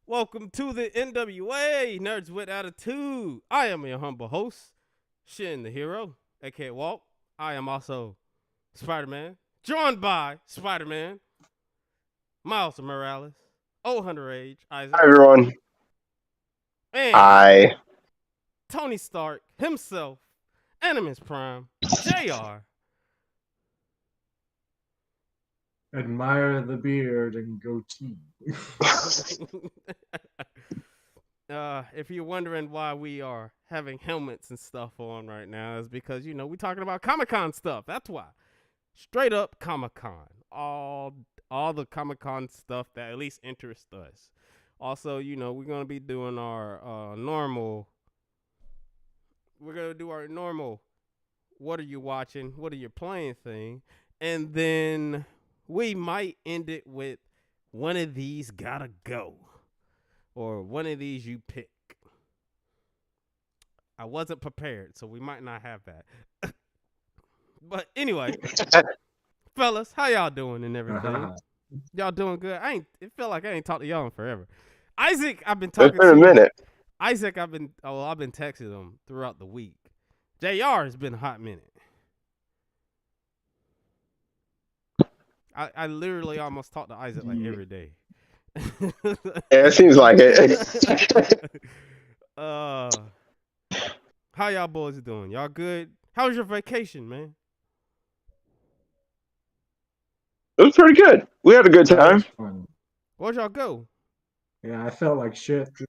Welcome to the N.W.A. Nerds with Attitude. I am your humble host, Shin the Hero, aka Walt. I am also Spider-Man, joined by Spider-Man, Miles Morales, Old Hunter Age, Isaac, Hi, everyone. and Hi. Tony Stark himself, Animus Prime, JR. Admire the beard and goatee. If you're wondering why we are having helmets and stuff on right now, is because we're talking about Comic-Con stuff. That's why. Straight up Comic-Con. All the Comic-Con stuff that at least interests us. Also, we're gonna be doing our normal. We're gonna do our normal. What are you watching? What are you playing thing? And then we might end it with one of these gotta go. Or one of these you pick. I wasn't prepared, so we might not have that. But anyway, fellas, how y'all doing and everything? Y'all doing good? It feel like I ain't talked to y'all in forever. Isaac, I've been talking It's been a to. minute. Isaac, I've been texting him throughout the week. JR has been a hot minute. I literally almost talk to Isaac like every day. Yeah, it seems like it. How y'all boys doing? Y'all good? How was your vacation, man? It was pretty good. We had a good time. Fun. Where'd y'all go? Yeah, I felt like shit through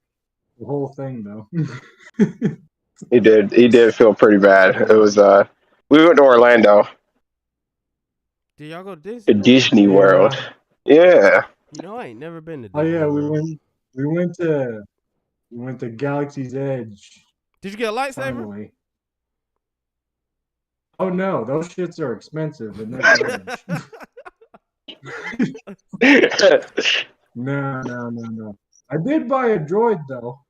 the whole thing though. He did feel pretty bad. It was we went to Orlando, Did y'all go to Disney? to Disney World. Yeah. I ain't never been to Oh Disney yeah, World. we went to Galaxy's Edge. Did you get a lightsaber? Finally. Oh no, those shits are expensive and they're garbage. No. I did buy a droid though.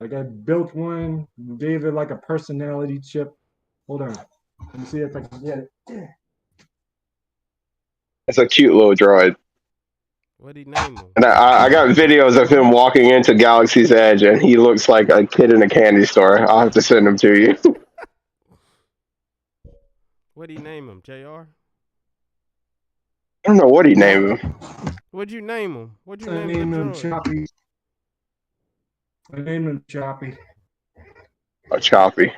Like I built one, gave it like a personality chip. Hold on. Let me see if I can get it. It's a cute little droid. What'd he name him? And I got videos of him walking into Galaxy's Edge, and he looks like a kid in a candy store. I'll have to send him to you. What'd he name him? JR? I don't know what he named him. What'd you name him? What'd you I name named the him droid? Choppy. I named him Choppy. Oh, Choppy.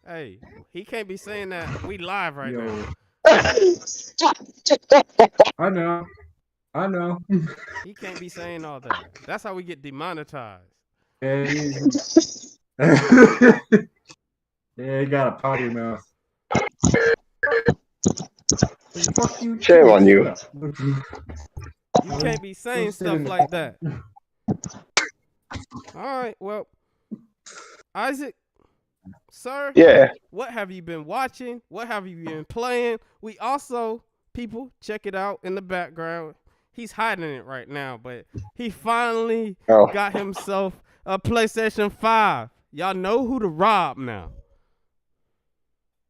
Hey, he can't be saying that. We live right Yo. now. I know. He can't be saying all that. That's how we get demonetized. Yeah, he got a potty mouth. Fuck you. Shame on you. You can't be saying stuff like that. All right, well, Isaac, sir, Yeah. what have you been watching? What have you been playing? We also, people, check it out in the background. He's hiding it right now, but he finally got himself a PlayStation 5. Y'all know who to rob now.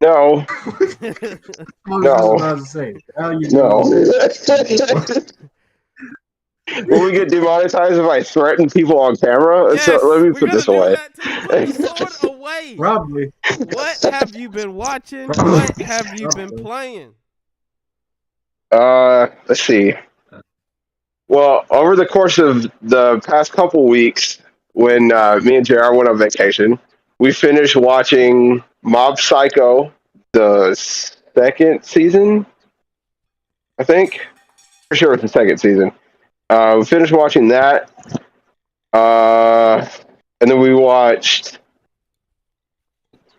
No. No. I was about to say, No. Will we get demonetized if I threaten people on camera? Yes, So let me put this away. Put the sword away. Probably. What have you been watching? What have you been playing? Let's see. Well, over the course of the past couple weeks, when me and JR went on vacation, we finished watching Mob Psycho, the second season, I think. For sure it's the second season. We finished watching that. And then we watched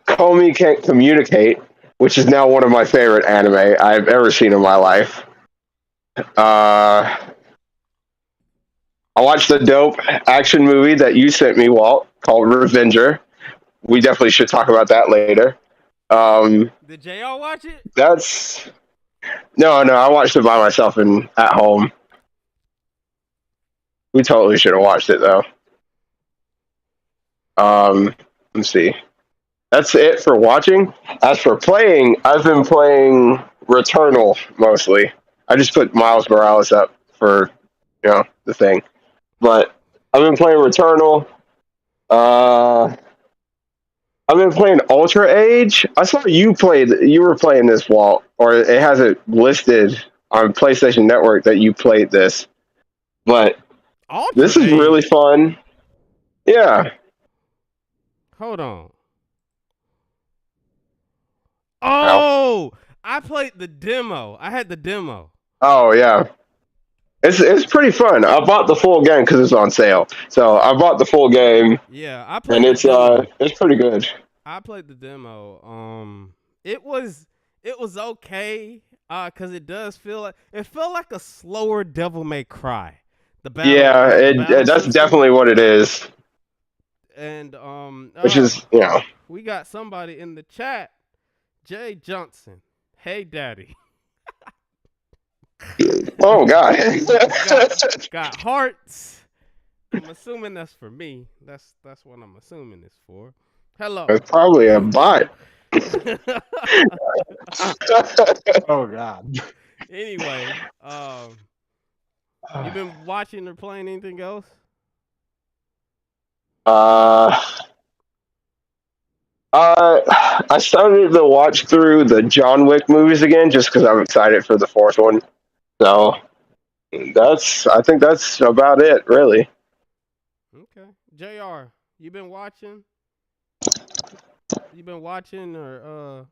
Comey Can't Communicate, which is now one of my favorite anime I've ever seen in my life. I watched the dope action movie that you sent me, Walt, called Revenger. We definitely should talk about that later. Did JR watch it? No, I watched it by myself and at home. We totally should have watched it though. Let's see. That's it for watching. As for playing, I've been playing Returnal mostly. I just put Miles Morales up for the thing, but I've been playing Returnal. Uh, I've been playing Ultra Age. I saw you played. You were playing this, Walt, or it has it listed on PlayStation Network that you played this. But this Ultra is really Age. fun. Yeah. Hold on. Ow. Oh, I played the demo. I had the demo. Oh yeah. It's pretty fun. I bought the full game because it's on sale. So I bought the full game, Yeah, I and played the demo. it's pretty good. I played the demo. It was okay. Cause it does feel like it felt like a slower Devil May Cry. Yeah, The battle that's system. definitely what it is. And Which is we got somebody in the chat, Jay Johnson. Hey, Daddy. oh god. got hearts. I'm assuming that's for me. That's what I'm assuming it's for. Hello. It's probably a bot. Oh God. Anyway, you been watching or playing anything else? Uh, I started to watch through the John Wick movies again just because I'm excited for the fourth one. So I think that's about it, really. Okay. JR, you been watching? You been watching or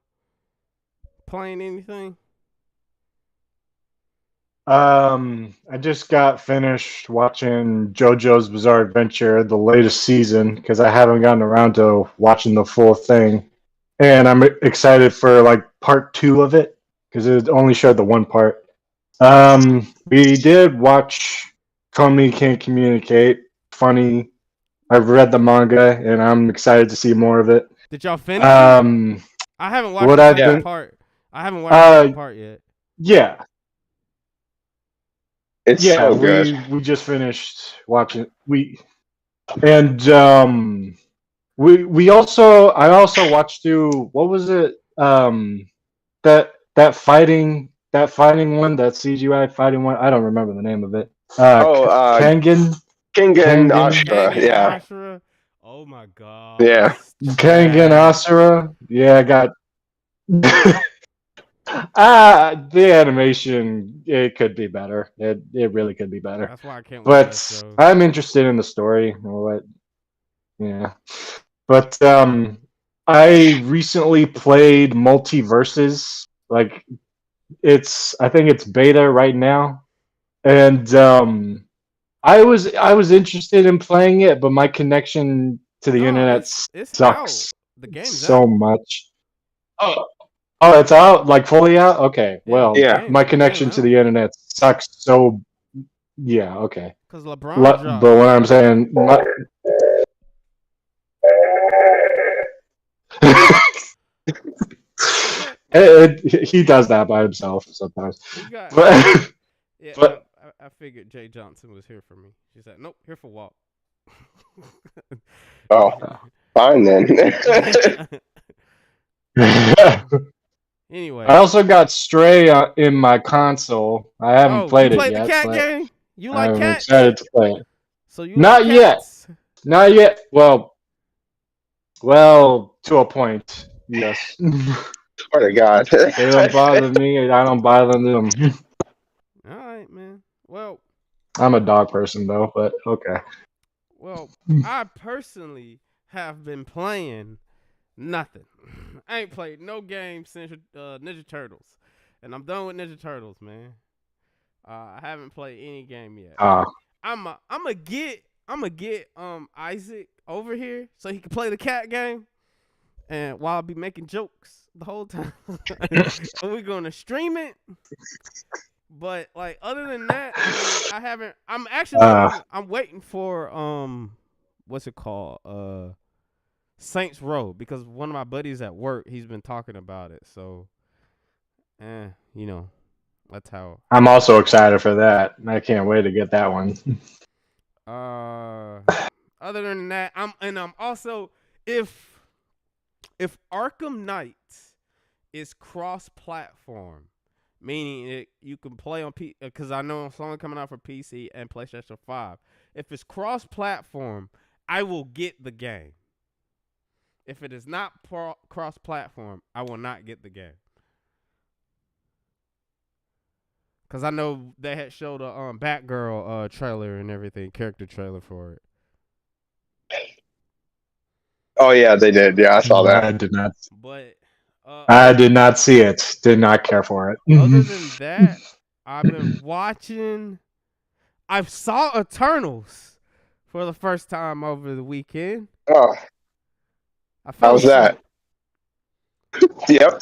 playing anything? I just got finished watching JoJo's Bizarre Adventure, the latest season, because I haven't gotten around to watching the full thing, and I'm excited for like part two of it because it only showed the one part. We did watch Comey Can't Communicate. Funny. I've read the manga, and I'm excited to see more of it. Did y'all finish it? Um, I haven't watched what the I've second Yeah, been, part. I haven't watched the second part yet. yeah, it's yeah, so good. we just finished watching. And we also I also watched through what was it that fighting one, that CGI fighting one, I don't remember the name of it. Oh, Kangen Kingen Kangen Ashura. Kangen Yeah, Ashura. Oh my god, yeah. that's Kangen trash. Asura. Yeah, I got the animation, it could be better. It really could be better. That's why I can't watch that But show. I'm interested in the story or what. Yeah. But I recently played Multiverses. Like I think it's beta right now. And I was interested in playing it, but my connection to the No, internet it's out. sucks The game's so out. much. Oh, oh, it's out, like fully out. Okay, Yeah, well, Yeah. my the game connection to out. the internet sucks. So yeah, okay. Cause LeBron But dropped. what I'm saying, Yeah, he does that by himself sometimes. we got. But Yeah, but I figured Jay Johnson was here for me. She said, "Nope, here for Walt." Oh, fine then. I Anyway, also got Stray in my console. I haven't oh, you played it played the yet, cat but game? You like I'm cats? excited to play it. So you like Not yet. cats? Not yet. Well, to a point. Yes. Swear to God. They don't bother me, and I don't bother them. All right, man. Well, I'm a dog person though, but okay. well, I personally have been playing nothing. I ain't played no game since Ninja Turtles, and I'm done with Ninja Turtles, man. I haven't played any game yet, Ah, but I'm a get Isaac over here so he can play the cat game, and while I'll be making jokes the whole time, and we're gonna stream it. But like other than that, I mean, I haven't. I'm actually uh, waiting. I'm waiting for what's it called? Saints Row, because one of my buddies at work, he's been talking about it. So, you know, that's how. I'm also excited for that. I can't wait to get that one. Uh, other than that, I'm also if Arkham Knight is cross-platform, meaning you can play on because I know it's only coming out for PC and PlayStation 5. If it's cross-platform, I will get the game. If it is not cross-platform, I will not get the game. Cause I know they had showed a Batgirl trailer and everything, character trailer for it. Oh yeah, they did. Yeah, I saw that. I did not. But I did not see it. Did not care for it. Other than that, I've been watching. I saw Eternals for the first time over the weekend. Oh, I how fell was asleep. that? Yep.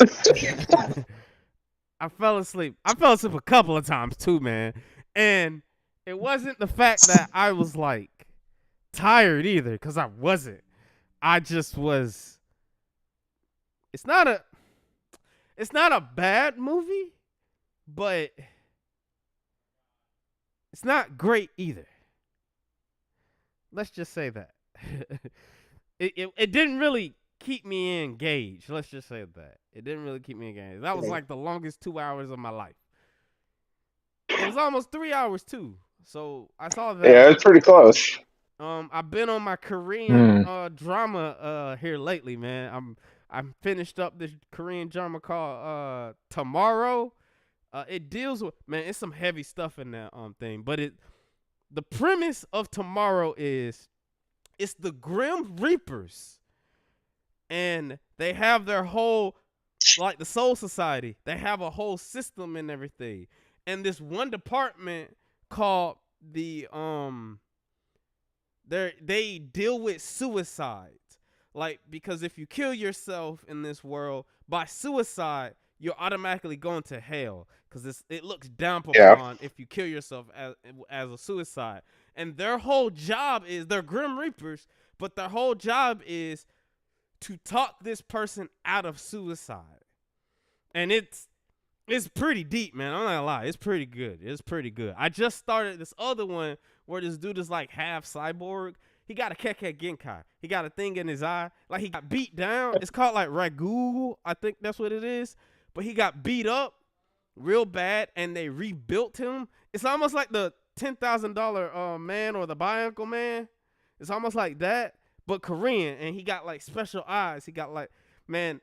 I fell asleep. I fell asleep a couple of times too, man. And it wasn't the fact that I was like tired either, because I wasn't. I just was. It's not a bad movie, but it's not great either. Let's just say that. It didn't really keep me engaged. Let's just say that. It didn't really keep me engaged. That was like the longest 2 hours of my life. It was almost 3 hours too. So I saw that. Yeah, it's pretty close. I've been on my Korean drama here lately, man. I'm finished up this Korean drama called Tomorrow. It deals with, man, it's some heavy stuff in that thing, but the premise of Tomorrow is it's the Grim Reapers, and they have their whole, like the Soul Society, they have a whole system and everything, and this one department called the they deal with suicides, like, because if you kill yourself in this world by suicide, you're automatically going to hell, because it looks down upon if you kill yourself as a suicide. And their whole job is, they're Grim Reapers, but their whole job is to talk this person out of suicide. And it's pretty deep, man. I'm not gonna lie. It's pretty good. It's pretty good. I just started this other one where this dude is like half cyborg. He got a Keke Genkai. He got a thing in his eye. Like, he got beat down. It's called like Ragu. I think that's what it is. But he got beat up real bad, and they rebuilt him. It's almost like the $10,000 man, or the Bionicle Man. It's almost like that, but Korean. And he got like special eyes. He got like, man,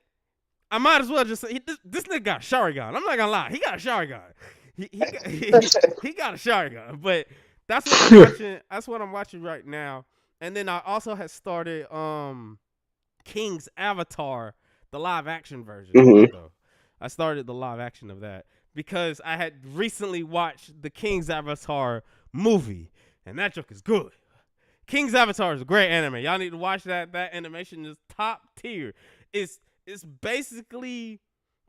I might as well just say this nigga got a Sharingan. I'm not gonna lie, he got a Sharingan. He got a Sharingan. But that's what I'm watching. That's what I'm watching right now. And then I also had started King's Avatar, the live action version. Mm-hmm. I started the live action of that because I had recently watched the King's Avatar movie, and that joke is good. King's Avatar is a great anime. Y'all need to watch that. That animation is top tier. It's basically,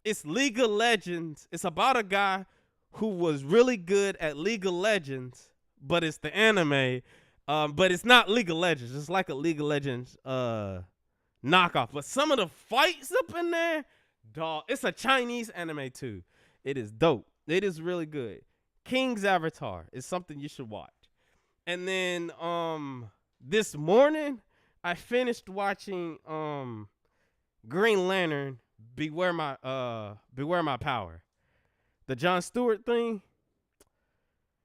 it's League of Legends. It's about a guy who was really good at League of Legends, but it's the anime. But it's not League of Legends. It's like a League of Legends knockoff. But some of the fights up in there, dog, it's a Chinese anime too. It is dope. It is really good. King's Avatar is something you should watch. And then this morning I finished watching Green Lantern, Beware My Power. The Jon Stewart thing.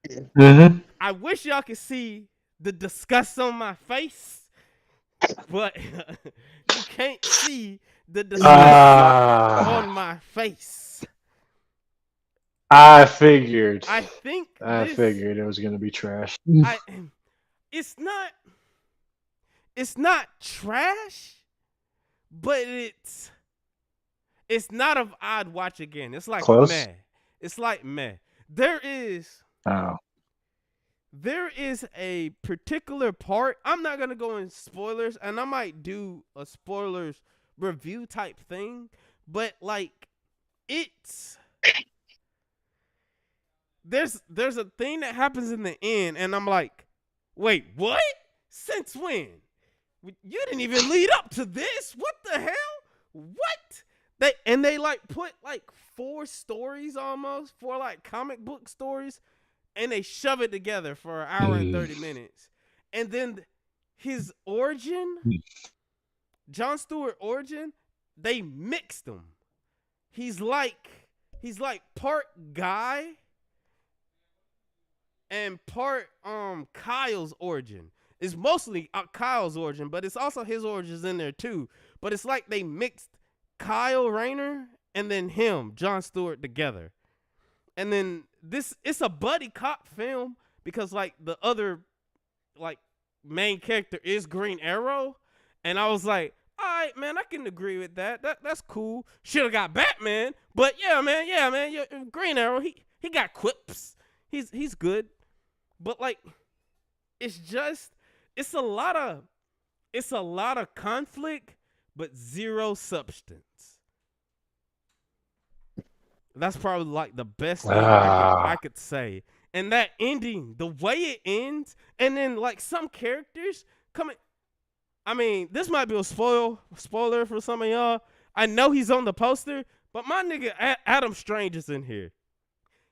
Mm-hmm. I wish y'all could see the disgust on my face, but you can't see the disgust on my face. I figured. I think I figured it was gonna be trash. It's not trash, but it's not of I'd watch again. It's like Close? meh. It's like meh. There is a particular part. I'm not gonna go in spoilers, and I might do a spoilers review type thing, but like, there's a thing that happens in the end, and I'm like, wait, what? Since when? You didn't even lead up to this. What the hell? What? They like put like 4 stories, almost 4 like comic book stories, and they shove it together for an hour and 30 minutes. And then his origin, Jon Stewart origin, they mixed them. He's like he's like part guy and part Kyle's origin. It's mostly Kyle's origin, but it's also his origins in there too. But it's like they mixed Kyle Rayner and then him, Jon Stewart, together. And then it's a buddy cop film because like the other like main character is Green Arrow, and I was like, all right, man, I can agree with that. That's cool. Should have got Batman, but yeah, man, Green Arrow, he got quips. He's good, but like, it's a lot of conflict, but zero substance. That's probably like the best thing I could say. And that ending, the way it ends, and then like some characters coming. I mean, this might be a spoiler for some of y'all. I know he's on the poster, but my nigga Adam Strange is in here.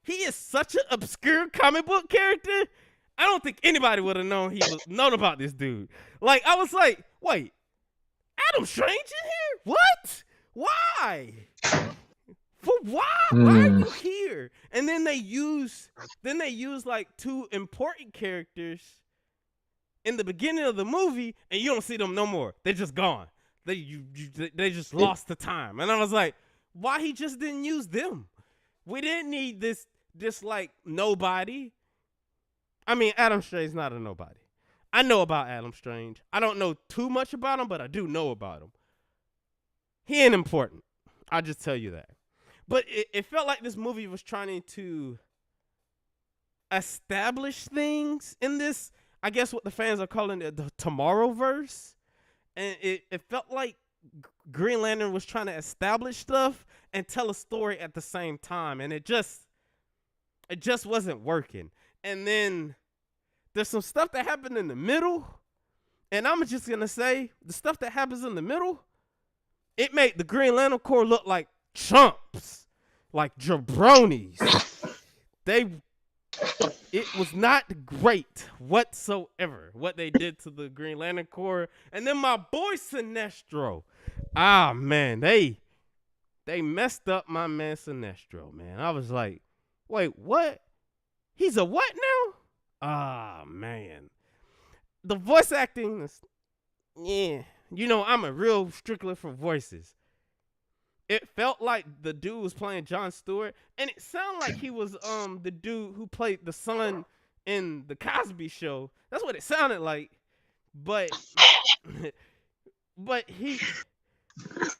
He is such an obscure comic book character. I don't think anybody would have known about this dude. Like, I was like, wait, Adam Strange in here? What? Why? For why? Why are you here? And then they use like two important characters in the beginning of the movie, and you don't see them no more. They're just gone. They just lost the time. And I was like, why he just didn't use them? We didn't need this like nobody. I mean, Adam Strange's not a nobody. I know about Adam Strange. I don't know too much about him, but I do know about him. He ain't important. I'll just tell you that. But it felt like this movie was trying to establish things in this, I guess what the fans are calling it, the Tomorrowverse. And it felt like Green Lantern was trying to establish stuff and tell a story at the same time. And it just wasn't working. And then there's some stuff that happened in the middle. And I'm just going to say, the stuff that happens in the middle, it made the Green Lantern Corps look like chumps, like jabronis. It was not great whatsoever what they did to the Green Lantern Corps. And then my boy Sinestro, man, they messed up my man Sinestro, man. I was like, wait, what? He's a what now? Man, the voice acting is, yeah. You know, I'm a real stickler for voices. It felt like the dude was playing Jon Stewart, and it sounded like he was the dude who played the son in the Cosby Show. That's what it sounded like. But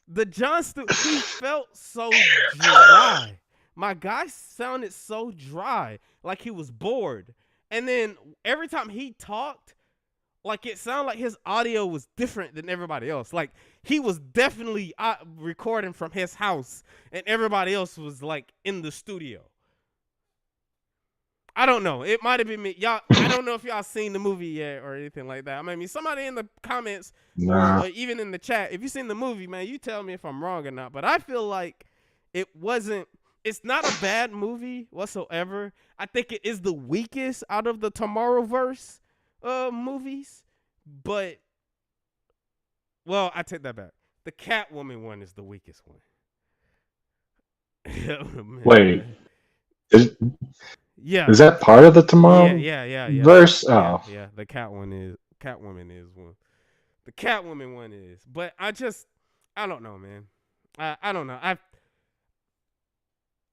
the Jon Stewart, he felt so dry. My guy sounded so dry, like he was bored. And then every time he talked, like it sounded like his audio was different than everybody else. Like he was definitely recording from his house, and everybody else was like in the studio. I don't know. It might have been me. Y'all, I don't know if y'all seen the movie yet or anything like that. I mean, somebody in the comments or even in the chat, if you seen the movie, man, you tell me if I'm wrong or not. But I feel like it's not a bad movie whatsoever. I think it is the weakest out of the Tomorrowverse movies, but well, I take that back. The Catwoman one is the weakest one. Wait, is that part of the Tomorrow? Yeah. Verse? Yeah. The Catwoman is one. The Catwoman one is, but I don't know, man. I don't know.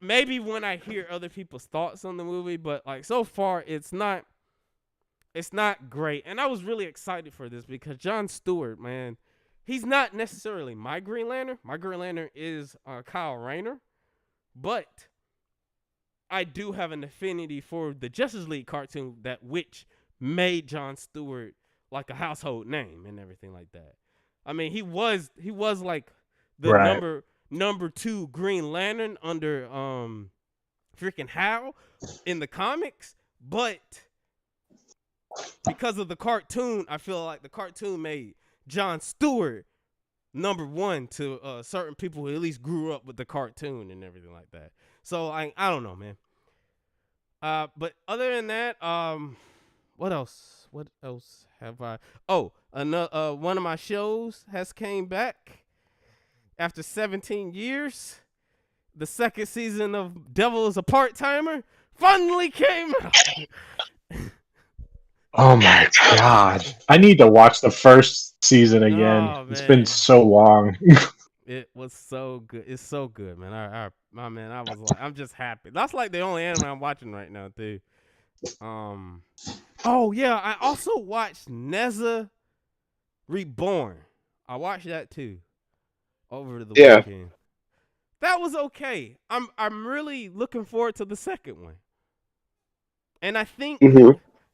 Maybe when I hear other people's thoughts on the movie, but like so far, it's not great. And I was really excited for this because Jon Stewart, man, he's not necessarily my Green Lantern. My Green Lantern is Kyle Rayner. But I do have an affinity for the Justice League cartoon which made Jon Stewart like a household name and everything like that. I mean, he was like the number 2 Green Lantern under freaking Hal in the comics, but because of the cartoon, I feel like the cartoon made Jon Stewart number 1 to certain people who at least grew up with the cartoon and everything like that. So I don't know, man. But other than that, what else? What else have I? Oh, another one of my shows has came back after 17 years. the second season of Devil is a Part-Timer finally came out. Oh my god! I need to watch the first season again. Oh It's been man, so long. it was so good. It's so good, man. My man, I was like, I'm just happy. That's like the only anime I'm watching right now, too. Oh yeah, I also watched Neza Reborn. I watched that too over the Yeah. weekend. That was okay. I'm really looking forward to the second one. And I think, hmm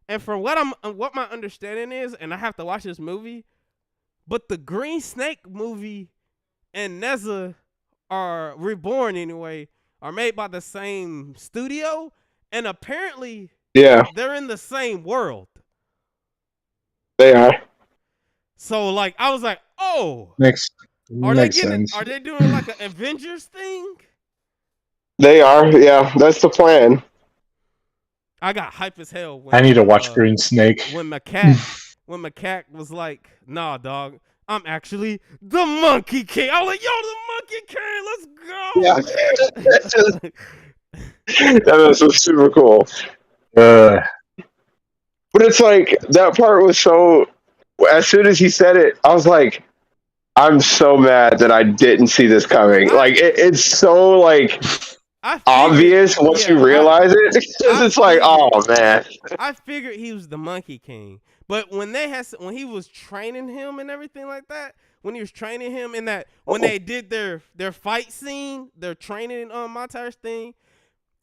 and from what my understanding is, and I have to watch this movie, but the Green Snake movie and Neza are Reborn anyway, are made by the same studio, and apparently Yeah, they're in the same world. they are. So like I was like, oh, Makes sense. are they doing like an Avengers thing? They are. Yeah, that's the plan. I got hype as hell I need to watch Green Snake. when Macaque was like, nah, dog, I'm actually the Monkey King. I was like, yo, the Monkey King, let's go. Yeah, that was super cool. But it's like that part was so. As soon as he said it, I was like, I'm so mad that I didn't see this coming. Like it's so like obvious once you realize it. It's like, oh man. I figured he was the Monkey King, but when he was training him and everything like that, when he was training him in that when they did their fight scene, their training montage thing,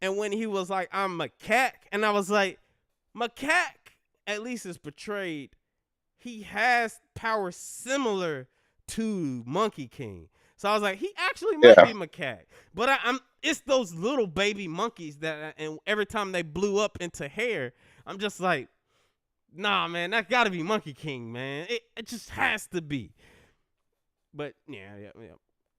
and when he was like, I'm Macaque, and I was like, Macaque at least is portrayed. He has powers similar to Monkey King. So I was like, he actually might be Macaque. But it's those little baby monkeys that, and every time they blew up into hair, I'm just like, nah, man, that gotta be Monkey King, man. It just has to be. But yeah.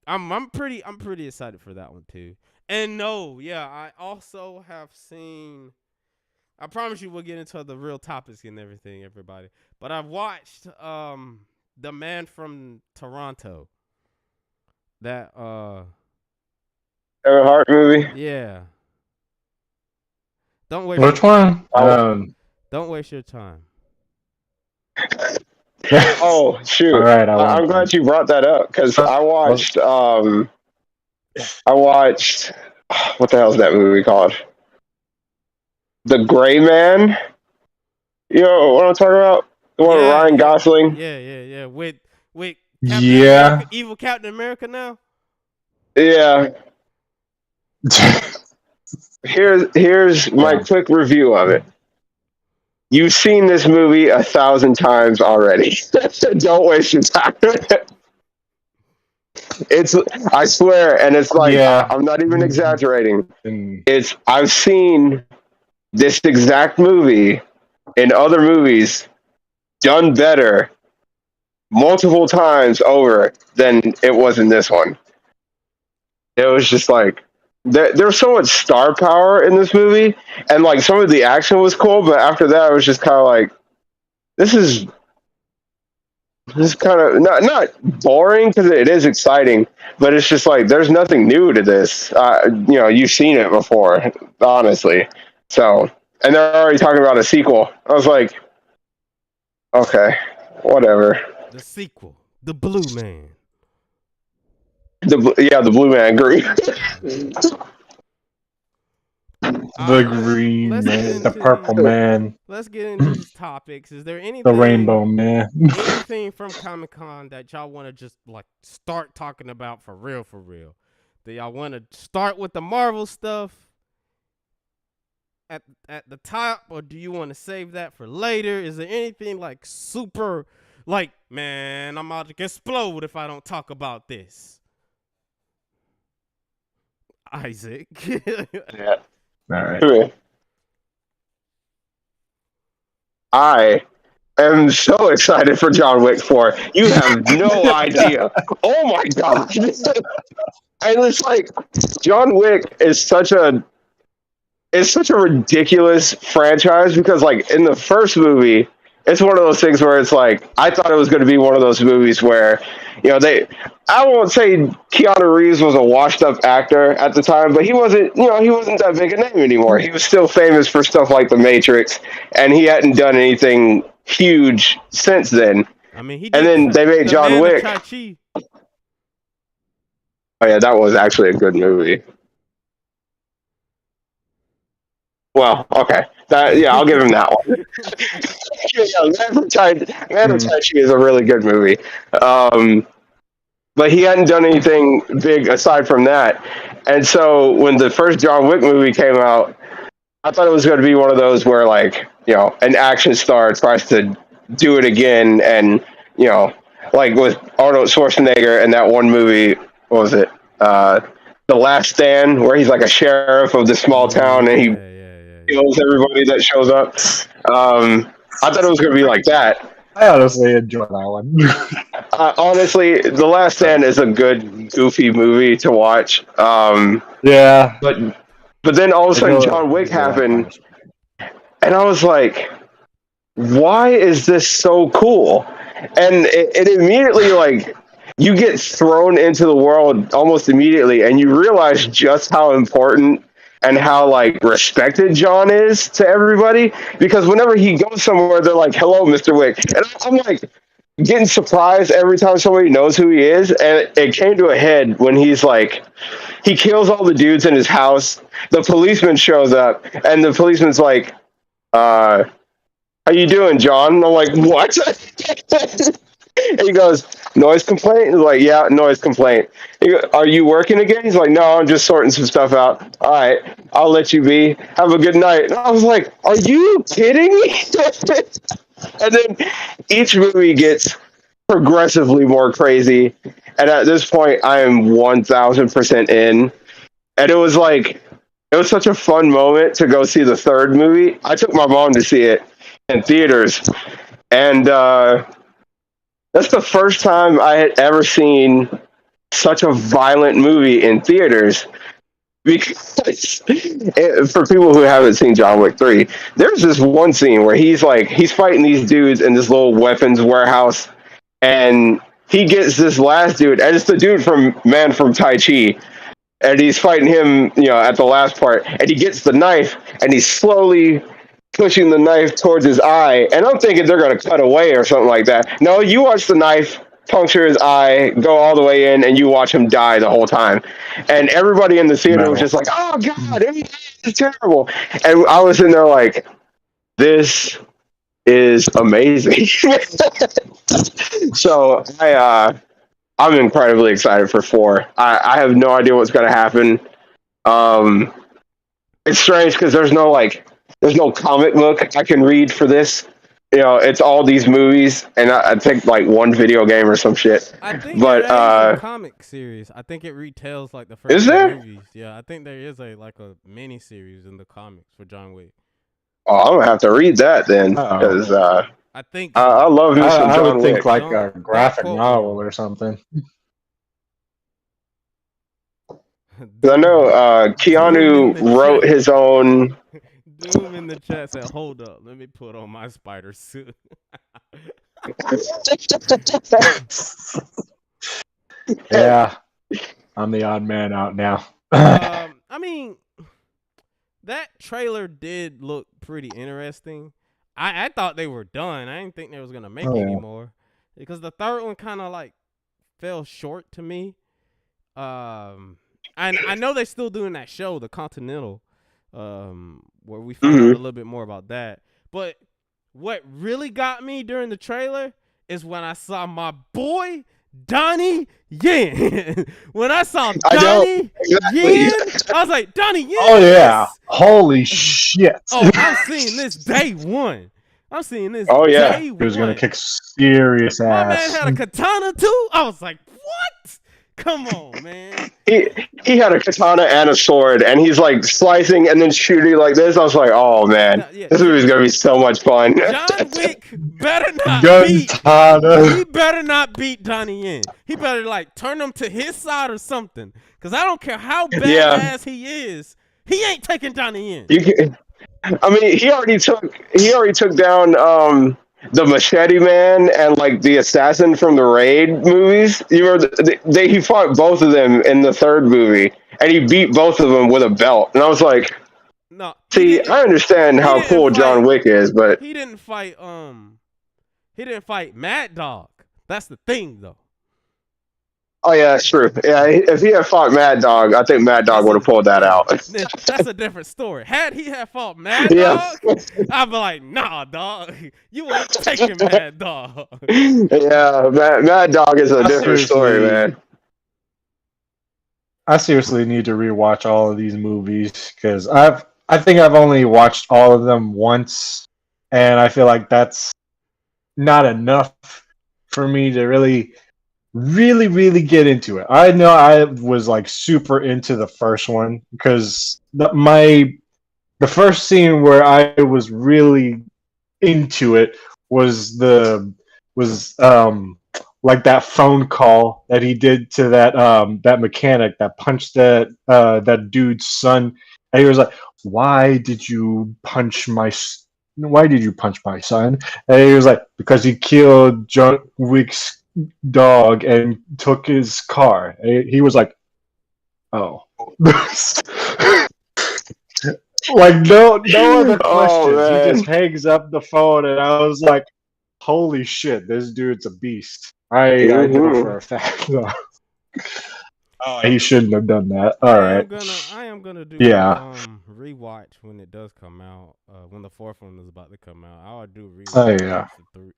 I'm pretty excited for that one too. And no, yeah, I also have seen. I promise you we'll get into the real topics and everything, everybody. But I've watched The Man from Toronto. That Kevin Hart movie. Yeah. Don't waste Which one? Don't waste your time. Oh shoot! All right, I'm glad you brought that up because I watched what the hell is that movie called? The Gray Man. You know what I'm talking about? The one with Ryan Gosling. Yeah. With Yeah. America, evil Captain America now. Yeah. Here's my quick review of it. You've seen this movie 1,000 times already. Don't waste your time. I swear, and it's like I'm not even exaggerating. I've seen this exact movie in other movies done better multiple times over than it was in this one. It was just like there's so much star power in this movie, and like some of the action was cool, but after that, it was just kind of like this is kind of not boring because it is exciting, but it's just like there's nothing new to this. You've seen it before, honestly. So, and they're already talking about a sequel. I was like, okay, whatever. The sequel, The Blue Man. The Blue Man, agree. The green man, the purple man. Let's get into these topics. Is there anything? The rainbow man. Anything from Comic-Con that y'all want to just like start talking about for real? Do y'all want to start with the Marvel stuff at the top, or do you want to save that for later? Is there anything like super, like, man, I'm about to explode if I don't talk about this? Isaac. Yeah. All right. I am so excited for John Wick 4. You have no idea. Oh my god. And it's like John Wick is such a ridiculous franchise because like in the first movie, it's one of those things where it's like I thought it was going to be one of those movies where, I won't say Keanu Reeves was a washed up actor at the time, but he wasn't that big a name anymore. He was still famous for stuff like The Matrix, and he hadn't done anything huge since then. I mean, he And did then they made the John Man Wick. of Chi. Oh yeah, that was actually a good movie. Well, okay, I'll give him that one. Man of Tai Chi is a really good movie. But he hadn't done anything big aside from that. And so when the first John Wick movie came out, I thought it was going to be one of those where, like, an action star tries to do it again, and like with Arnold Schwarzenegger in that one movie, what was it? The Last Stand, where he's like a sheriff of this small town, and he kills everybody that shows up. I thought it was going to be like that. I honestly enjoy that one. Honestly, The Last Stand is a good, goofy movie to watch. Yeah. But then all of a sudden John Wick happened, and I was like, why is this so cool? And it immediately, like, you get thrown into the world almost immediately, and you realize just how important and how, like, respected John is to everybody. Because whenever he goes somewhere, they're like, hello, Mr. Wick. And I'm like, getting surprised every time somebody knows who he is. And it came to a head when he's like, he kills all the dudes in his house. The policeman shows up, and the policeman's like, how you doing, John? And I'm like, what? And he goes, noise complaint? He's like, yeah, noise complaint. Are you working again? He's like, no, I'm just sorting some stuff out. All right, I'll let you be. Have a good night. And I was like, are you kidding me? And then each movie gets progressively more crazy. And at this point, I am 1,000% in. And it was such a fun moment to go see the third movie. I took my mom to see it in theaters. And that's the first time I had ever seen such a violent movie in theaters. Because for people who haven't seen John Wick 3, there's this one scene where he's fighting these dudes in this little weapons warehouse, and he gets this last dude, and it's the dude from Tai Chi, and he's fighting him, at the last part, and he gets the knife, and he's slowly pushing the knife towards his eye, and I'm thinking they're going to cut away or something like that. No, you watch the knife puncture his eye, go all the way in, and you watch him die the whole time. And everybody in the theater was just like, oh, God, it's terrible. And I was in there like, this is amazing. So I'm incredibly excited for 4. I have no idea what's going to happen. It's strange because there's no comic book I can read for this. It's all these movies, and I think like one video game or some shit. I think but there is a comic series. I think it retells like the first is there? movies. Yeah, I think there is a mini series in the comics for John Wick. Oh, I'm gonna have to read that then, because I think I love me some I John would Wick. think like a graphic novel or something. I know Keanu wrote his own. Doom in the chat said, hold up, let me put on my spider suit. Yeah, I'm the odd man out now. I mean, that trailer did look pretty interesting. I thought they were done. I didn't think they was going to make any more. Because the third one kind of like fell short to me. I know they're still doing that show, The Continental, where we find out a little bit more about that. But what really got me during the trailer is when I saw my boy Donnie Yen. When I saw Donnie Yen, I was like, Donnie Yen. Oh yeah! Holy shit! Oh, I'm seeing this day one. I'm seeing this. Oh yeah, day he was one. gonna kick serious ass. My man had a katana too. I was like, what? Come on, man. He had a katana and a sword, and he's like slicing and then shooting like this. I was like, oh man, this movie's gonna be so much fun. John Wick better not He better not beat Donnie Yen. He better like turn him to his side or something. Cause I don't care how badass he is, he ain't taking Donnie Yen. I mean, he already took down the Machete Man and like the assassin from the Raid movies. You remember he fought both of them in the third movie, and he beat both of them with a belt. And I was like, No, see, I understand he how didn't cool John fight. Wick is, but He didn't fight. He didn't fight Mad Dog. That's the thing, though. oh yeah, that's true. Yeah, if he had fought Mad Dog, I think Mad Dog would have pulled that out. That's a different story. Had he had fought Mad Yeah, Dog, I'd be like, nah, dog, you ain't taking Mad Dog. yeah. Mad Dog is a I different story, man. I seriously need to rewatch all of these movies because I think I've only watched all of them once, and I feel like that's not enough for me to really get into it. I know I was like super into the first one because the first scene where I was really into it was like that phone call that he did to that mechanic that punched that dude's son, and he was like, why did you punch my son? And he was like, because he killed John Wick's dog and took his car. And he was like, oh. Like no other Oh questions. He man. just hangs up the phone, and I was like, "Holy shit, this dude's a beast." I know for a fact. Oh, he shouldn't have done that. All right. I am gonna do Yeah. a rewatch when it does come out. When the fourth one is about to come out, I'll do Oh rewatch yeah.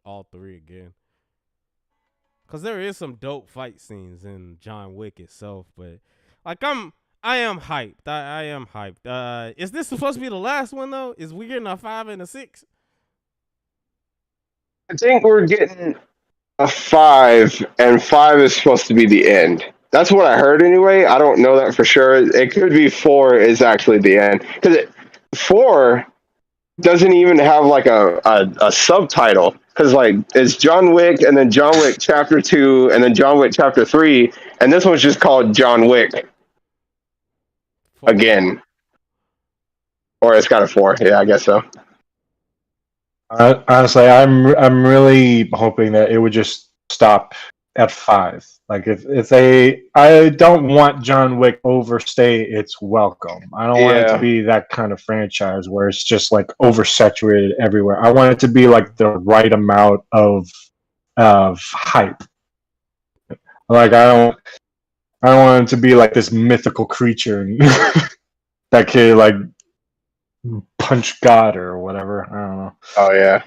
all three again. Cause there is some dope fight scenes in John Wick itself, but like I am hyped. I am hyped. Is this supposed to be the last one though? Is we getting a 5 and a 6? I think we're getting a 5, and 5 is supposed to be the end. That's what I heard anyway. I don't know that for sure. It could be 4 is actually the end because 4 doesn't even have like a subtitle because like it's John Wick and then John Wick Chapter 2 and then John Wick Chapter 3, and this one's just called John Wick 4. again, or it's got a 4. Yeah, I guess so. Honestly, I'm really hoping that it would just stop at 5. Like if I don't want John Wick overstay its welcome. I don't want it to Yeah, be that kind of franchise where it's just like oversaturated everywhere. I want it to be like the right amount of hype. Like I don't want it to be like this mythical creature that could like punch God or whatever. I don't know. oh yeah.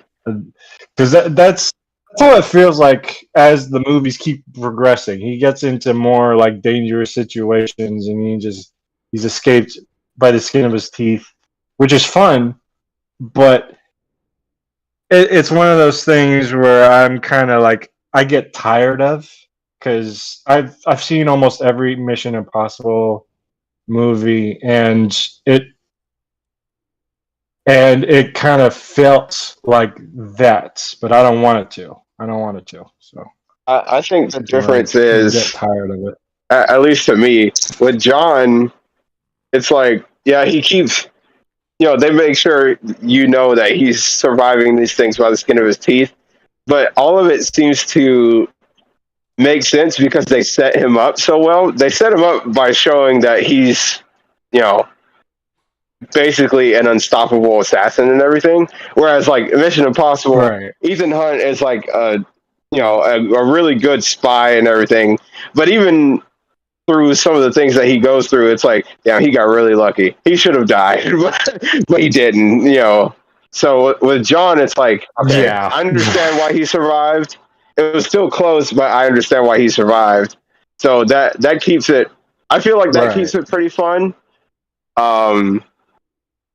Because that's how it feels like as the movies keep progressing. He gets into more like dangerous situations, and he's escaped by the skin of his teeth, which is fun. But it's one of those things where I'm kind of like I get tired of because I've seen almost every Mission Impossible movie, it and it kind of felt like that, but I don't want it to. I don't want it to. So I think the where I difference get is, tired of it. at least to me, with John, it's like, yeah, he keeps, they make sure that he's surviving these things by the skin of his teeth, but all of it seems to make sense because they set him up so well. They set him up by showing that he's, you know, basically an unstoppable assassin and everything. Whereas, like, Mission Impossible, Right. Ethan Hunt is like a really good spy and everything. But even through some of the things that he goes through, it's like, yeah, he got really lucky. He should have died, but he didn't. So with John, it's like, okay, Yeah. I understand why he survived. It was still close, but I understand why he survived. So that keeps it. I feel like that keeps Right. it pretty fun.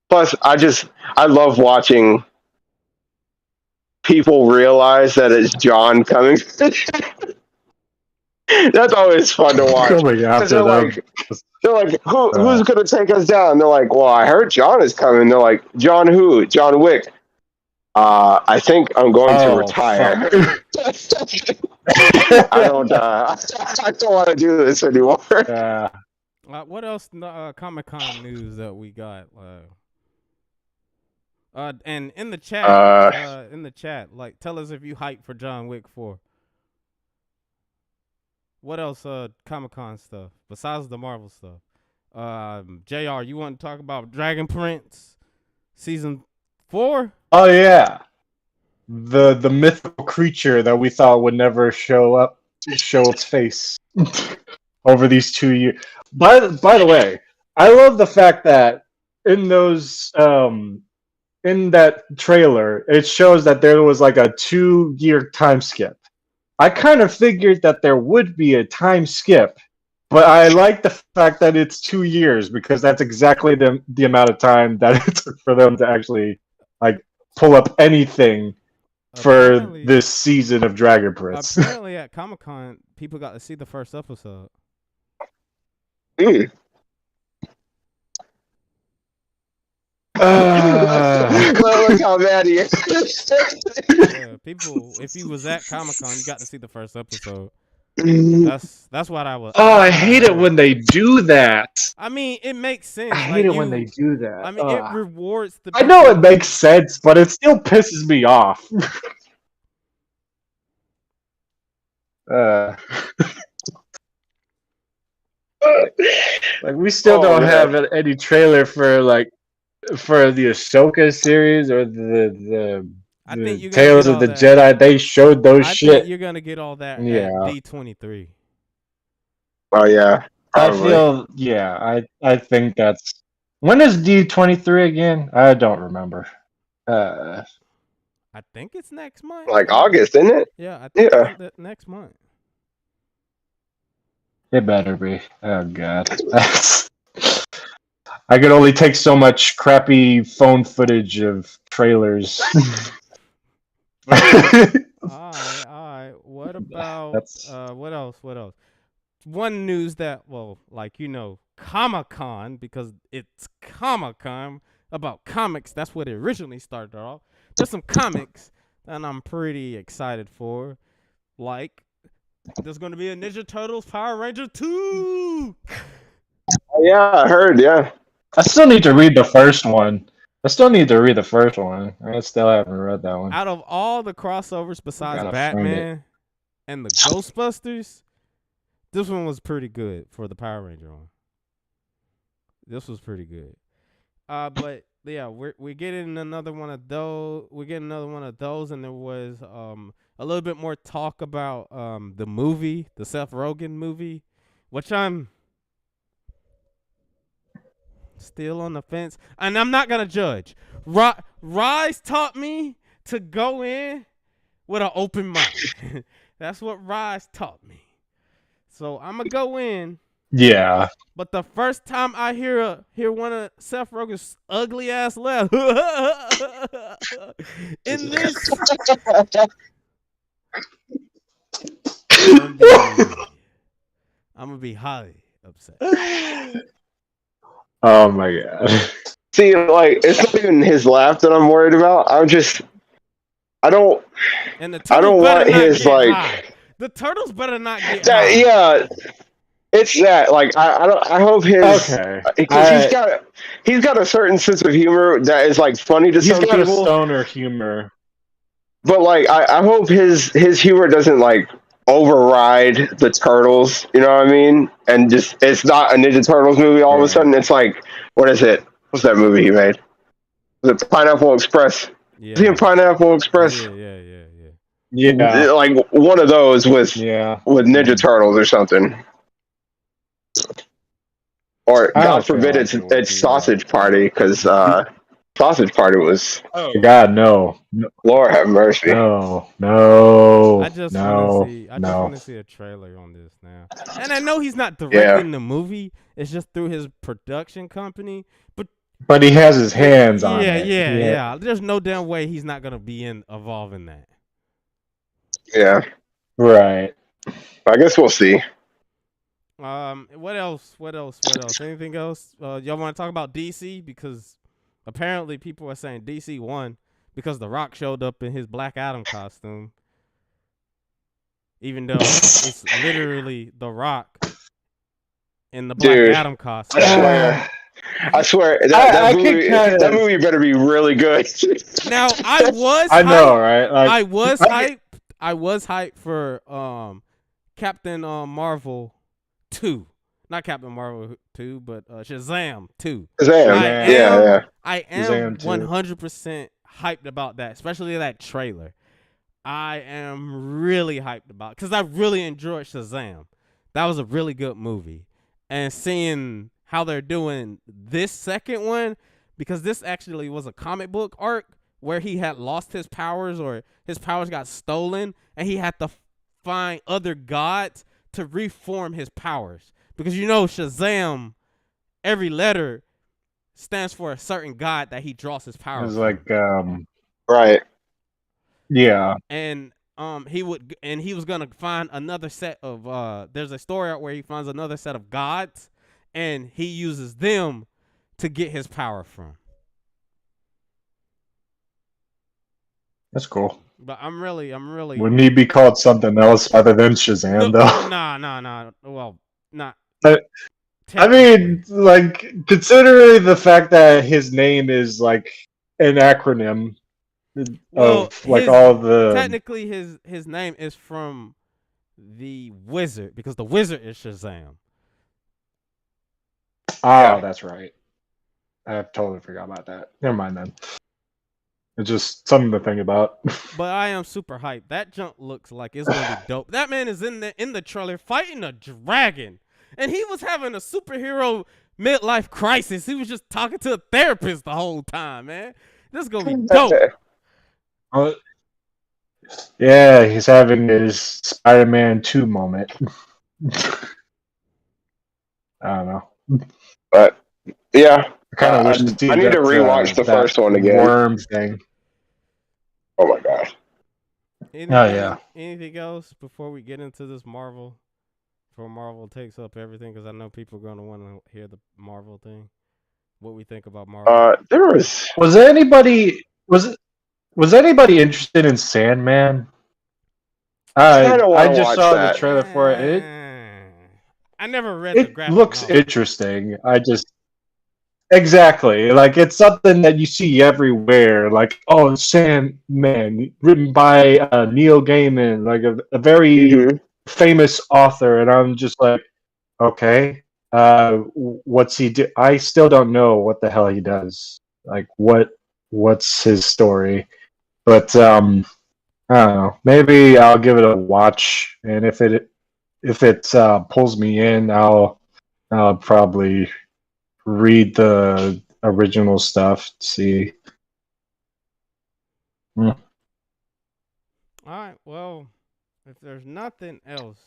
Plus, I love watching people realize that it's John coming. That's always fun to watch Coming because after them. they're like, who's gonna take us down? They're like, well, I heard John is coming. They're like, John who? John Wick. I think I'm going to retire. I don't. I don't want to do this anymore. What else? Comic Con news that we got. And in the chat, like, tell us if you hype for John Wick 4. What else? Comic-Con stuff besides the Marvel stuff. Jr., you want to talk about Dragon Prince season 4? Oh yeah, the mythical creature that we thought would never show its face over these 2 years. By the way, I love the fact that in those in that trailer, it shows that there was like a 2 year time skip. I kind of figured that there would be a time skip, but I like the fact that it's 2 years because that's exactly the amount of time that it took for them to actually like pull up anything for Apparently, this season of Dragon Prince. apparently at Comic-Con, people got to see the first episode. Mm. Look how mad he is. Yeah, people. If you was at Comic-Con, you got to see the first episode. That's what I was. Oh, I hate it when they do that. I mean, it makes sense. I hate it when they do that. I mean, it rewards the. I know it makes sense, but it still pisses me off. Like we still don't have any trailer for the Ahsoka series or the Tales of the Jedi. They showed those shit. I think you're gonna get all that at D23. Oh yeah, probably. I think that's when is D23 again? I don't remember. I think it's next month. Like August, isn't it? Yeah, I think it's next month. It better be. Oh god. I could only take so much crappy phone footage of trailers. Alright. What about what else? One news that, well, like, Comic-Con, because it's Comic-Con about comics. That's what it originally started off. There's some comics that I'm pretty excited for. Like, there's going to be a Ninja Turtles Power Ranger 2. Yeah, I heard, yeah. I still need to read the first one. I still haven't read that one. Out of all the crossovers besides Batman and the Ghostbusters, this one was pretty good for the Power Ranger one. This was pretty good. But yeah, we're getting another one of those. And there was a little bit more talk about the movie, the Seth Rogen movie, which I'm still on the fence, and I'm not gonna judge. Rise taught me to go in with an open mind. That's what Rise taught me. So I'm gonna go in. Yeah. But the first time I hear one of Seth Rogen's ugly ass laugh in this, I'm gonna be highly upset. Oh my god. See, like, it's not even his laugh that I'm worried about. I don't want his, like, high. The turtles better not get that, high. yeah. It's that, like, I hope his, because he's got a certain sense of humor that is, like, funny to some people. He's got a stoner humor. But, like, I hope his humor doesn't, like, override the Turtles, you know what I mean? And just, it's not a Ninja Turtles movie all of a sudden. It's like, what is it? What's that movie he made? Was it Pineapple Express? Yeah. Is he in Pineapple Express? Yeah. Like one of those with Ninja Turtles or something. Or God forbid it's Sausage Party, because Sausage Party was. Oh God, no! Lord have mercy. No! I just want to see a trailer on this now. And I know he's not directing the movie; it's just through his production company. But he has his hands on it. Yeah. There's no damn way he's not gonna be involved in that. Yeah. Right. I guess we'll see. What else? Anything else? Y'all want to talk about DC? Because apparently people are saying DC won because The Rock showed up in his Black Adam costume, even though it's literally The Rock in the Black Adam costume. I swear. I swear I could kind that of. movie better be really good. Now I was I know, hyped. right? Like, I was I, hyped. I was hyped for Captain Marvel 2. Not Captain Marvel 2, but Shazam 2. Shazam. I Shazam, Yeah, am yeah. I am Shazam too. 100% hyped about that, especially that trailer. I am really hyped about cuz I really enjoyed Shazam. That was a really good movie. And seeing how they're doing this second one, because this actually was a comic book arc where he had lost his powers or his powers got stolen and he had to find other gods to reform his powers. Because Shazam, every letter stands for a certain god that he draws his It power was from. like, Right. yeah, And he was gonna find another set of there's a story out where he finds another set of gods and he uses them to get his power from. that's cool. But I'm really Wouldn't he be called something else other than Shazam, no though? nah. Well, not But, I technically. mean, like, considering the fact that his name is like an acronym Well, of like his all the. technically his name is from the wizard because the wizard is Shazam. Oh, Yeah. that's right. I totally forgot about that. Never mind then. It's just something to think about. But I am super hyped. That jump looks like it's gonna be dope. That man is in the trailer fighting a dragon, and he was having a superhero midlife crisis. He was just talking to a therapist the whole time, man. This is gonna be dope. Oh, yeah, he's having his Spider-Man 2 moment. I don't know. But yeah, I kind of wish to see I need to rewatch the that first one again. worm thing. Oh my gosh. Anything else before we get into this Marvel? Before Marvel takes up everything, because I know people are gonna want to hear the Marvel thing. What we think about Marvel? There was. Was anybody was anybody interested in Sandman? I kind of want I to just watch saw the that. trailer for it. I never read the It graphic looks novel. interesting. Exactly. Like, it's something that you see everywhere. Like, oh, Sandman, written by Neil Gaiman, like a very Hmm. famous author, and I'm just like, okay, what's he do? I still don't know what the hell he does. Like, what's his story? But I don't know. Maybe I'll give it a watch, and if it pulls me in, I'll probably read the original stuff. See. All right. Well, if there's nothing else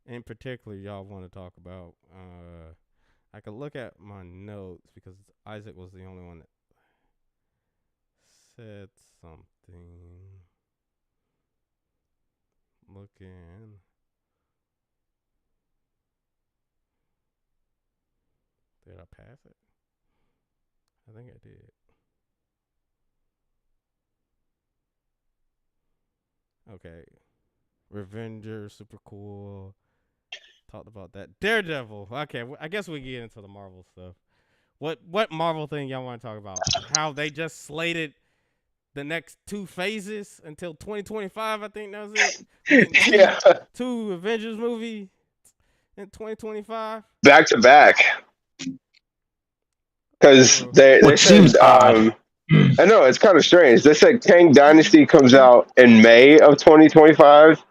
in particular y'all want to talk about, I could look at my notes because Isaac was the only one that said something. Looking. Did I pass it? I think I did. Okay. Revenger, super cool. Talked about that. Daredevil. Okay, I guess we get into the Marvel stuff. What Marvel thing y'all want to talk about? How they just slated the next 2 phases until 2025. I think that was it. We're getting Yeah. two Avengers movie in 2025. Back to back. Because they Which said, seems odd. I know it's kind of strange. They said Kang Dynasty comes out in May of 2025,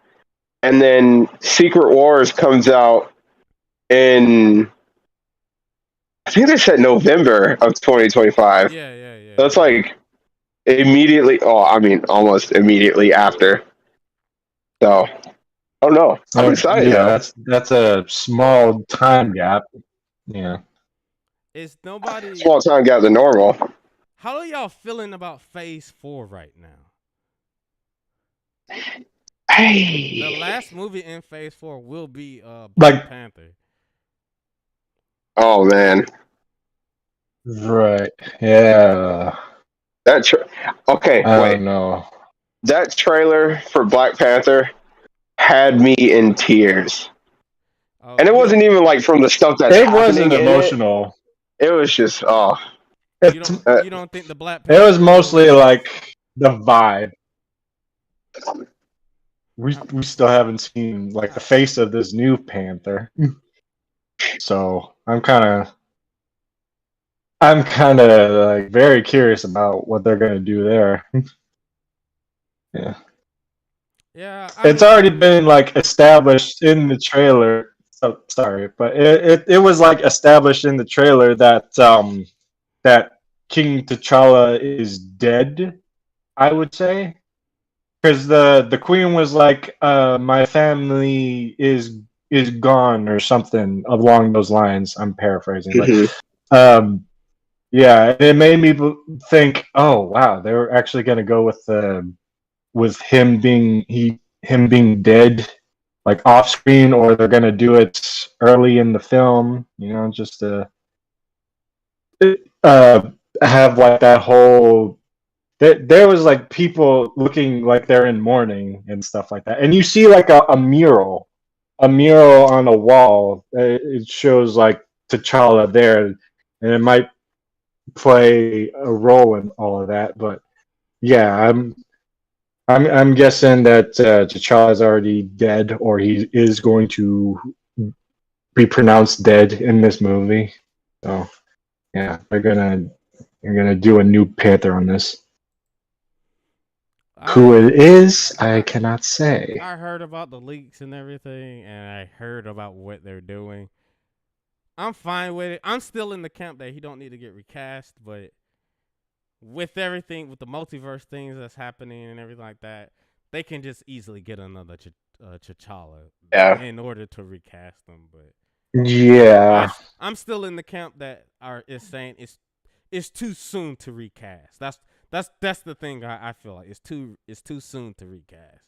and then Secret Wars comes out in, I think they said November of 2025. Yeah. So it's like immediately. Oh, I mean, almost immediately after. So, I don't know. I'm excited though. That's a small time gap. Yeah. Is nobody? Small time gap than normal. How are y'all feeling about Phase 4 right now? Hey. The last movie in Phase 4 will be Black Like- Panther. Oh man, Right. Yeah. okay. I Wait, don't know. that trailer for Black Panther had me in tears, Oh, and it wasn't even like from the stuff that's It happening wasn't in it. emotional. it was just It's, You don't think the Black it Panther was mostly was like the vibe. We still haven't seen like the face of this new Panther, so I'm kind of like very curious about what they're gonna do there. Yeah, yeah, it's already been like established in the trailer. Oh, sorry, but it was like established in the trailer that that King T'Challa is dead. I would say because the queen was like, my family is gone or something along those lines. I'm paraphrasing, but mhm. um, yeah, it made me think, oh wow, they were actually gonna go with him being dead, like off screen, or they're gonna do it early in the film. Just to uh, have like that whole. There was like people looking like they're in mourning and stuff like that, and you see like a mural on a wall. It shows like T'Challa there, and it might play a role in all of that. But yeah, I'm guessing that T'Challa is already dead, or he is going to be pronounced dead in this movie. So yeah, they're gonna do a new Panther on this. Who it is, I cannot say. I heard about the leaks and everything, and I heard about what they're doing. I'm fine with it. I'm still in the camp that he don't need to get recast, but with everything, with the multiverse things that's happening and everything like that, they can just easily get another T'Challa in order to recast him. But Yeah, I'm still in the camp that is saying it's too soon to recast. That's the thing I feel like it's too soon to recast.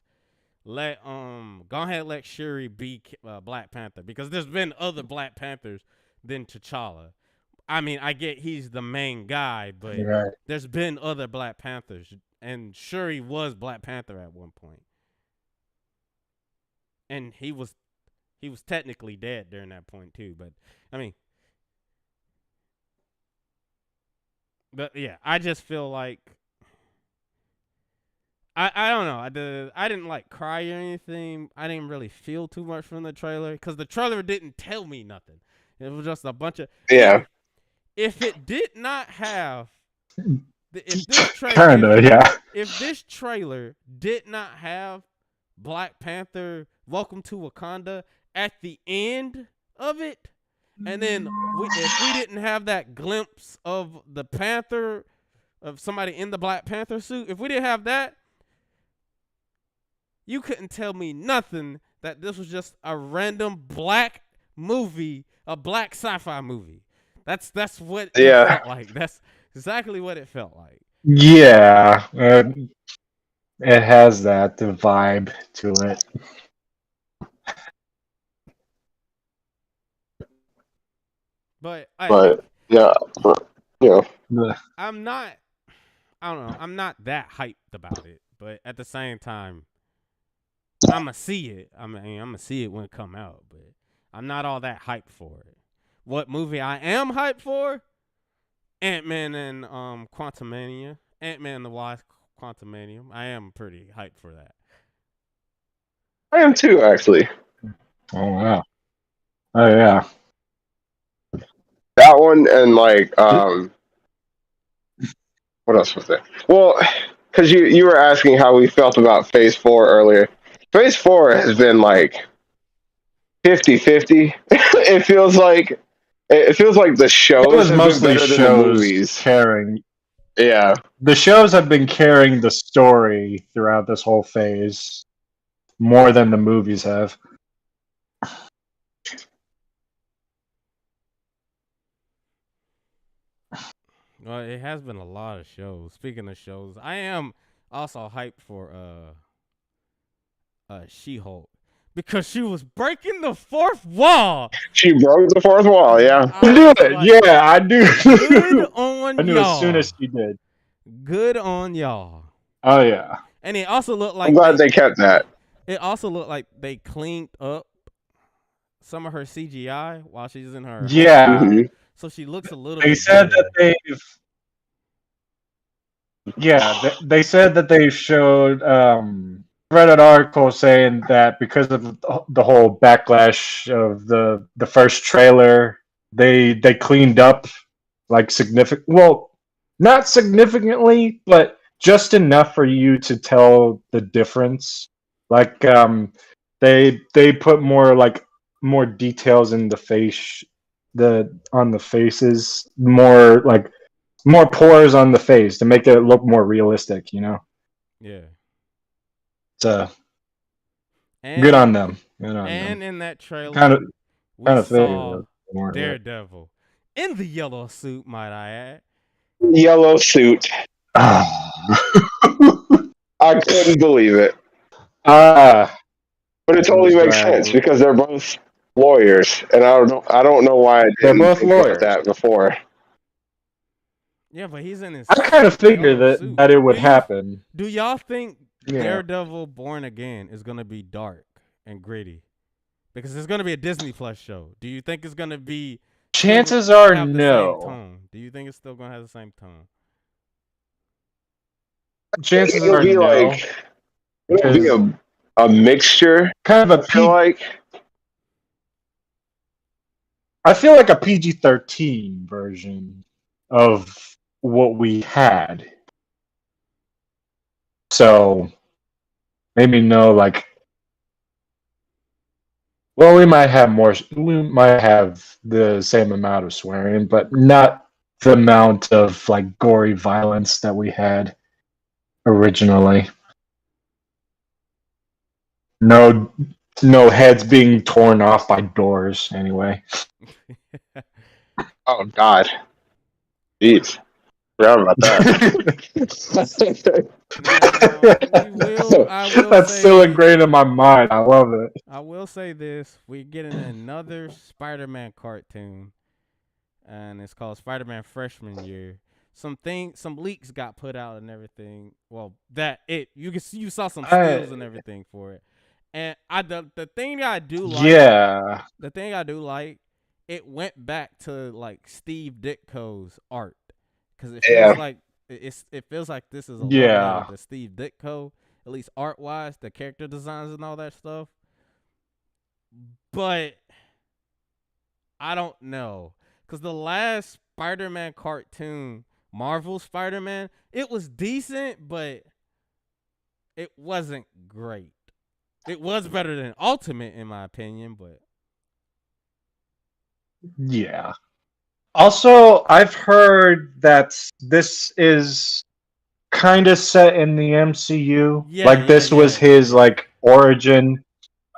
Go ahead and let Shuri be Black Panther, because there's been other Black Panthers than T'Challa. I mean, I get he's the main guy, but right. there's been other Black Panthers, and Shuri was Black Panther at one point, and he was technically dead during that point too. But I mean, but yeah, I just feel like I don't know. I didn't like cry or anything. I didn't really feel too much from the trailer because the trailer didn't tell me nothing. It was just a bunch of If it did not have if this Kinda, yeah. if this trailer did not have Black Panther Welcome to Wakanda at the end of it, and then if we didn't have that glimpse of the Panther, of somebody in the Black Panther suit, if we didn't have that, you couldn't tell me nothing that this was just a random black movie, a black sci-fi movie. That's what it felt like. That's exactly what it felt like. Yeah, it has that vibe to it. But yeah, I'm not. I don't know. I'm not that hyped about it. But at the same time, I'ma see it. I'ma see it when it come out. But I'm not all that hyped for it. What movie I am hyped for? Ant-Man and Quantumania. Ant-Man and the Wasp Quantumania. I am pretty hyped for that. I am too, actually. Oh wow. Oh yeah. That one and like what else was there? Well, because you were asking how we felt about Phase 4 earlier. Phase 4 has been like 50-50. It feels like the shows have been better than the movies. Carrying. Yeah. The shows have been carrying the story throughout this whole phase more than the movies have. Well, it has been a lot of shows. Speaking of shows, I am also hyped for She-Hulk, because she was breaking the fourth wall. She broke the fourth wall, yeah. I knew it. Like, yeah, I knew. Good on I knew y'all. as soon as she did. Good on y'all. Oh yeah. And it also looked like I'm glad they kept that. It also looked like they cleaned up some of her CGI while she's in her. Yeah. Mm-hmm. so she looks a little They bit said that better. they said that they showed. Read an article saying that because of the whole backlash of the first trailer, they cleaned up like significant. Well, not significantly, but just enough for you to tell the difference. Like they put more details in the face, the on the faces, more pores on the face to make it look more realistic. Yeah. So good And on them. Good on them. and in that Kind trailer, of we kind of saw figured they weren't right. Daredevil in the yellow suit, might I add. Yellow suit. I couldn't believe it, Ah, but it it totally was makes drag. sense because they're both lawyers, and I don't know why I They're didn't both think about lawyers. that before. Yeah, but he's in I his kind of figured yellow suit. that it would happen. Do y'all think Yeah. Daredevil Born Again is gonna be dark and gritty? Because it's gonna be a Disney Plus show. Do you think it's gonna be still Chances are have the same no. tone? Do you think it's still gonna have the same tone? Chances It'll are be no, like it'll be because a mixture. kind of I feel like I feel like a PG-13 version of what we had. So maybe no, like, well, we might have more. We might have the same amount of swearing, but not the amount of like gory violence that we had originally. No, no heads being torn off by doors. Anyway. oh god, jeez, forgot about that. Now we will. I will That's still say. ingrained in my mind. I love it. I will say this: we're getting another Spider-Man cartoon, and it's called Spider-Man Freshman Year. Some leaks got put out and everything. Well, that it you can see, you saw some stills and everything for it. And the thing that I do like, Yeah, the thing I do like, it went back to like Steve Ditko's art because it feels Yeah, like it feels like this is a love letter yeah, to Steve Ditko, at least art wise, the character designs and all that stuff. But I don't know because the last Spider-Man cartoon, Marvel Spider-Man, it was decent, but it wasn't great. It was better than Ultimate in my opinion, but yeah. Also, I've heard that this is kind of set in the MCU. yeah, Like yeah, this was yeah, his yeah. like origin.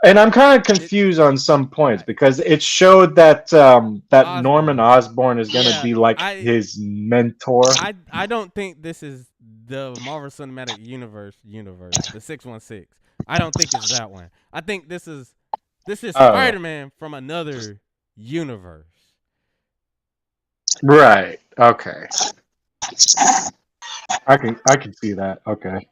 And I'm kind of It confused on some points I, because it showed that that Norman Osborn. Osborn is gonna Yeah, be like his mentor. I don't think this is the Marvel Cinematic Universe, the 616. I don't think it's that one. I think this is Oh, Spider-Man from another universe. right. Okay. I can see that. Okay.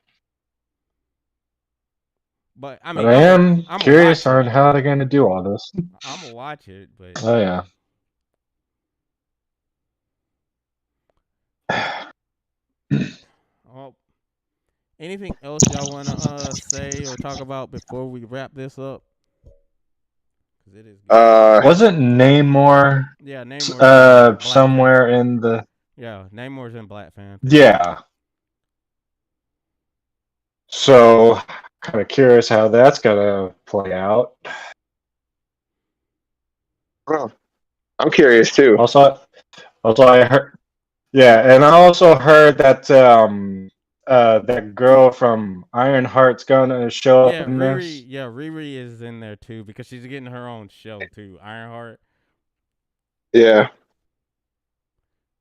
But I But mean, I am I'm gonna curious watch on it. how they're gonna do all this. I'm gonna watch it, but Oh yeah. well, anything else y'all wanna say or talk about before we wrap this up? Cause it is getting uh, Wasn't Namor yeah. Namor's in Black somewhere Panther. in the Yeah, Namor's in Black Panther. yeah. So kind of curious how that's gonna play out. well, I'm curious too. Also, I heard yeah, and I also heard that that girl from Ironheart's gonna show up Yeah, in Riri. this. Yeah, Riri is in there too because she's getting her own show too. Ironheart. Yeah,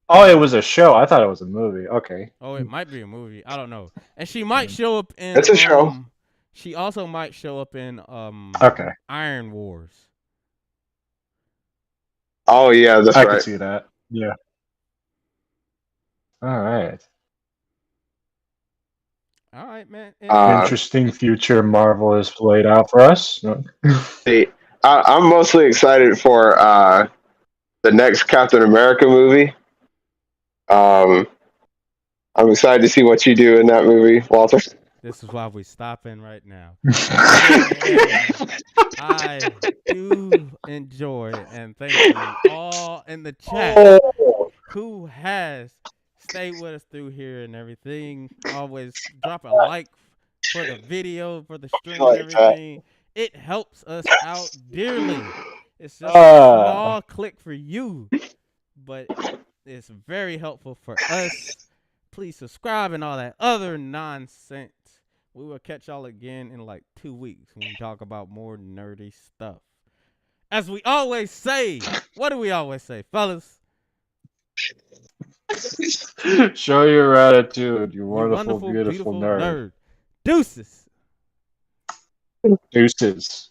Oh, it was a show. I thought it was a movie. Okay. Oh, it might be a movie. I don't know. And she might show up in it's a show. She also might show up in Okay. Iron Wars. Oh yeah, that's I could right. see that. Yeah. All right. All right, man. Uh, Interesting future Marvel has played out for us. see, I'm mostly excited for the next Captain America movie. I'm excited to see what you do in that movie, Walter. This is why we're stopping right now. And I do enjoy it. And thank you all in the chat Oh, who has stayed with us through here and everything. Always drop a like for the video, for the I stream and like that. everything. It helps us out dearly. It's just a small click for you, but it's very helpful for us. Please subscribe and all that other nonsense. We will catch y'all again in like 2 weeks when we talk about more nerdy stuff. As we always say, what do we always say, fellas? Show your attitude, you You wonderful, wonderful, beautiful beautiful nerd. nerd. Deuces. Deuces.